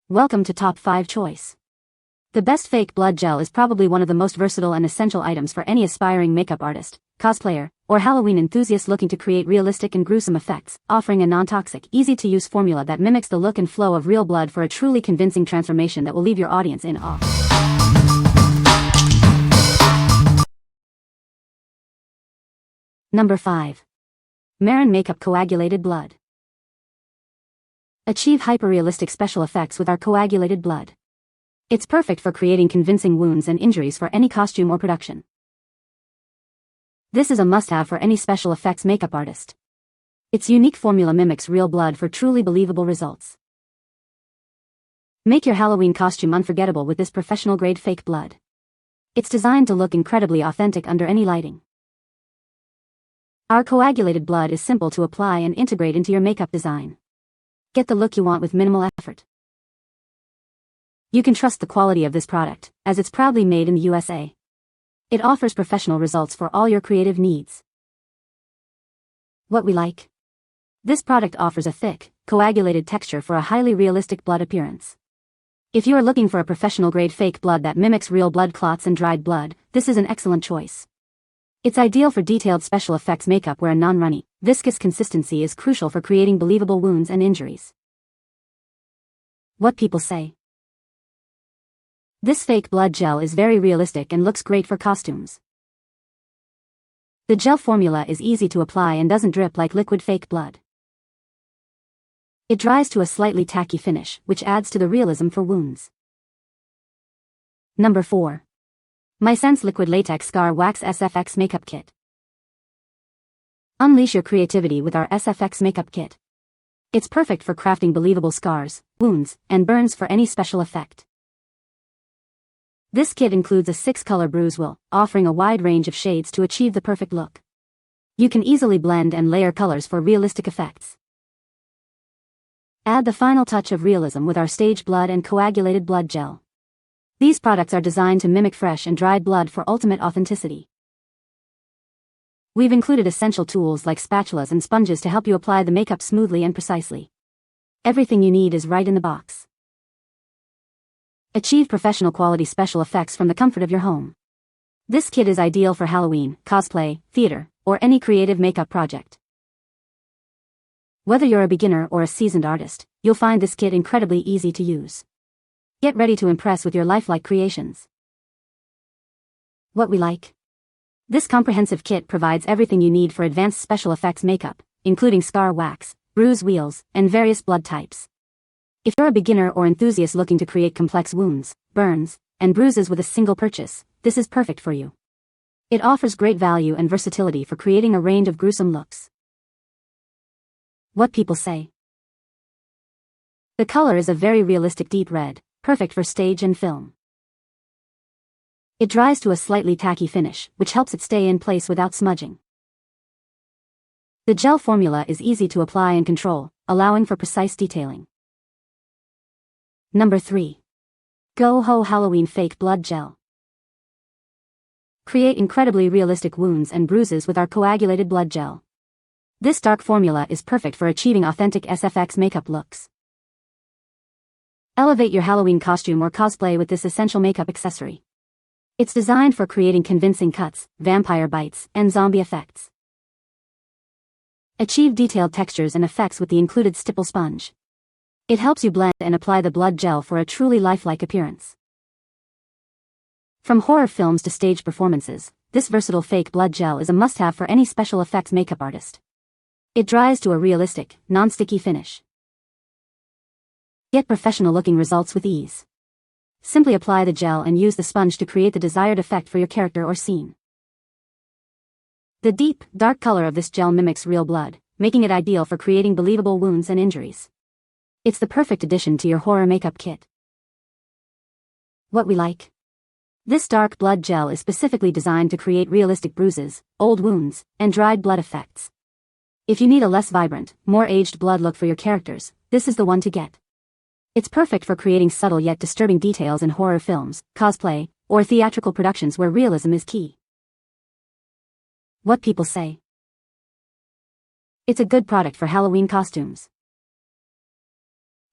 Welcome to Top 5 Choice. The best fake blood gel is probably one of the most versatile and essential items for any aspiring makeup artist, cosplayer, or Halloween enthusiast looking to create realistic and gruesome effects, offering a non-toxic, easy-to-use formula that mimics the look and flow of real blood for a truly convincing transformation that will leave your audience in awe. Number 5. Mehron Makeup Coagulated Blood. Achieve hyper-realistic special effects with our coagulated blood. It's perfect for creating convincing wounds and injuries for any costume or production. This is a must-have for any special effects makeup artist. Its unique formula mimics real blood for truly believable results. Make your Halloween costume unforgettable with this professional-grade fake blood. It's designed to look incredibly authentic under any lighting. Our coagulated blood is simple to apply and integrate into your makeup design. Get the look you want with minimal effort. You can trust the quality of this product, as it's proudly made in the USA. It offers professional results for all your creative needs. What we like. This product offers a thick, coagulated texture for a highly realistic blood appearance. If you are looking for a professional-grade fake blood that mimics real blood clots and dried blood, this is an excellent choice. It's ideal for detailed special effects makeup where a non-runny, viscous consistency is crucial for creating believable wounds and injuries. What people say. This fake blood gel is very realistic and looks great for costumes. The gel formula is easy to apply and doesn't drip like liquid fake blood. It dries to a slightly tacky finish, which adds to the realism for wounds. Number 4. Mysense Liquid Latex Scar Wax SFX Makeup Kit. Unleash your creativity with our SFX makeup kit. It's perfect for crafting believable scars, wounds, and burns for any special effect. This kit includes a 6-color bruise wheel, offering a wide range of shades to achieve the perfect look. You can easily blend and layer colors for realistic effects. Add the final touch of realism with our staged blood and coagulated blood gel. These products are designed to mimic fresh and dried blood for ultimate authenticity. We've included essential tools like spatulas and sponges to help you apply the makeup smoothly and precisely. Everything you need is right in the box. Achieve professional quality special effects from the comfort of your home. This kit is ideal for Halloween, cosplay, theater, or any creative makeup project. Whether you're a beginner or a seasoned artist, you'll find this kit incredibly easy to use. Get ready to impress with your lifelike creations. What we like. This comprehensive kit provides everything you need for advanced special effects makeup, including scar wax, bruise wheels, and various blood types. If you're a beginner or enthusiast looking to create complex wounds, burns, and bruises with a single purchase, this is perfect for you. It offers great value and versatility for creating a range of gruesome looks. What people say. The color is a very realistic deep red, perfect for stage and film. It dries to a slightly tacky finish, which helps it stay in place without smudging. The gel formula is easy to apply and control, allowing for precise detailing. Number 3. Go Ho Halloween Fake Blood Gel. Create incredibly realistic wounds and bruises with our coagulated blood gel. This dark formula is perfect for achieving authentic SFX makeup looks. Elevate your Halloween costume or cosplay with this essential makeup accessory. It's designed for creating convincing cuts, vampire bites, and zombie effects. Achieve detailed textures and effects with the included stipple sponge. It helps you blend and apply the blood gel for a truly lifelike appearance. From horror films to stage performances, this versatile fake blood gel is a must-have for any special effects makeup artist. It dries to a realistic, non-sticky finish. Get professional-looking results with ease. Simply apply the gel and use the sponge to create the desired effect for your character or scene. The deep, dark color of this gel mimics real blood, making it ideal for creating believable wounds and injuries. It's the perfect addition to your horror makeup kit. What we like. This dark blood gel is specifically designed to create realistic bruises, old wounds, and dried blood effects. If you need a less vibrant, more aged blood look for your characters, this is the one to get. It's perfect for creating subtle yet disturbing details in horror films, cosplay, or theatrical productions where realism is key. What people say. It's a good product for Halloween costumes.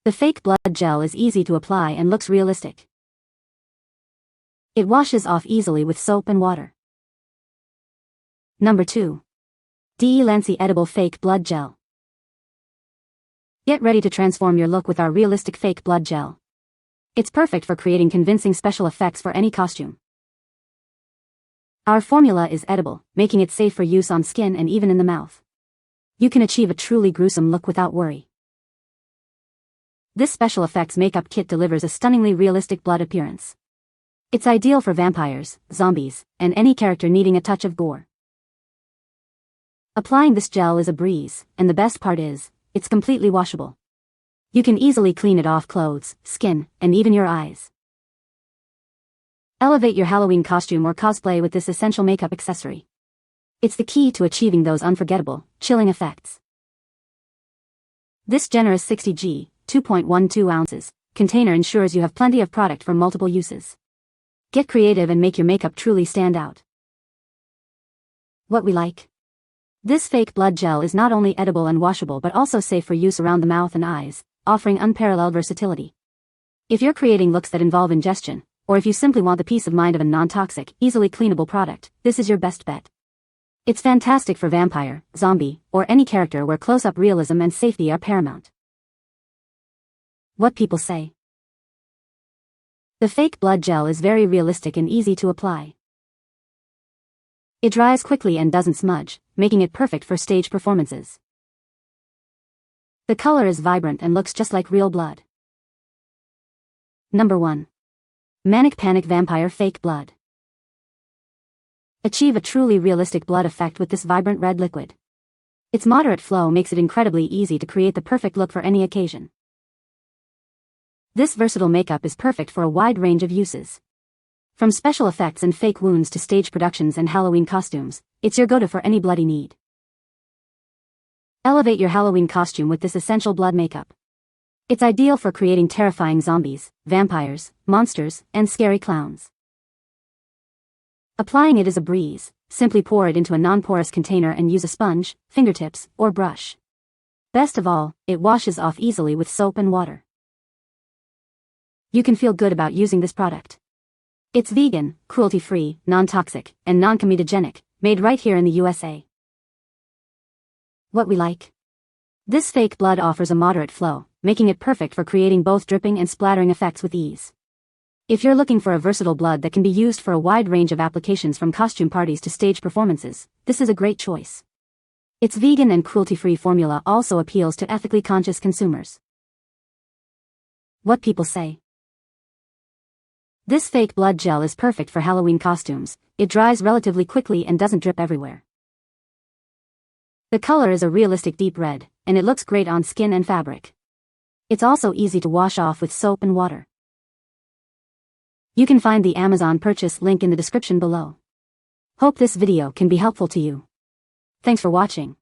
The fake blood gel is easy to apply and looks realistic. It washes off easily with soap and water. Number 2. Lancy Edible Fake Blood Gel. Get ready to transform your look with our realistic fake blood gel. It's perfect for creating convincing special effects for any costume. Our formula is edible, making it safe for use on skin and even in the mouth. You can achieve a truly gruesome look without worry. This special effects makeup kit delivers a stunningly realistic blood appearance. It's ideal for vampires, zombies, and any character needing a touch of gore. Applying this gel is a breeze, and the best part is, it's completely washable. You can easily clean it off clothes, skin, and even your eyes. Elevate your Halloween costume or cosplay with this essential makeup accessory. It's the key to achieving those unforgettable, chilling effects. This generous 60g, 2.12 ounces, container ensures you have plenty of product for multiple uses. Get creative and make your makeup truly stand out. What we like. This fake blood gel is not only edible and washable but also safe for use around the mouth and eyes, offering unparalleled versatility. If you're creating looks that involve ingestion, or if you simply want the peace of mind of a non-toxic, easily cleanable product, this is your best bet. It's fantastic for vampire, zombie, or any character where close-up realism and safety are paramount. What people say. The fake blood gel is very realistic and easy to apply. It dries quickly and doesn't smudge, making it perfect for stage performances. The color is vibrant and looks just like real blood. Number 1. Manic Panic Vampire Fake Blood. Achieve a truly realistic blood effect with this vibrant red liquid. Its moderate flow makes it incredibly easy to create the perfect look for any occasion. This versatile makeup is perfect for a wide range of uses. From special effects and fake wounds to stage productions and Halloween costumes, it's your go-to for any bloody need. Elevate your Halloween costume with this essential blood makeup. It's ideal for creating terrifying zombies, vampires, monsters, and scary clowns. Applying it is a breeze. Simply pour it into a non-porous container and use a sponge, fingertips, or brush. Best of all, it washes off easily with soap and water. You can feel good about using this product. It's vegan, cruelty-free, non-toxic, and non-comedogenic, made right here in the USA. What we like. This fake blood offers a moderate flow, making it perfect for creating both dripping and splattering effects with ease. If you're looking for a versatile blood that can be used for a wide range of applications from costume parties to stage performances, this is a great choice. Its vegan and cruelty-free formula also appeals to ethically conscious consumers. What people say. This fake blood gel is perfect for Halloween costumes. It dries relatively quickly and doesn't drip everywhere. The color is a realistic deep red, and it looks great on skin and fabric. It's also easy to wash off with soap and water. You can find the Amazon purchase link in the description below. Hope this video can be helpful to you. Thanks for watching.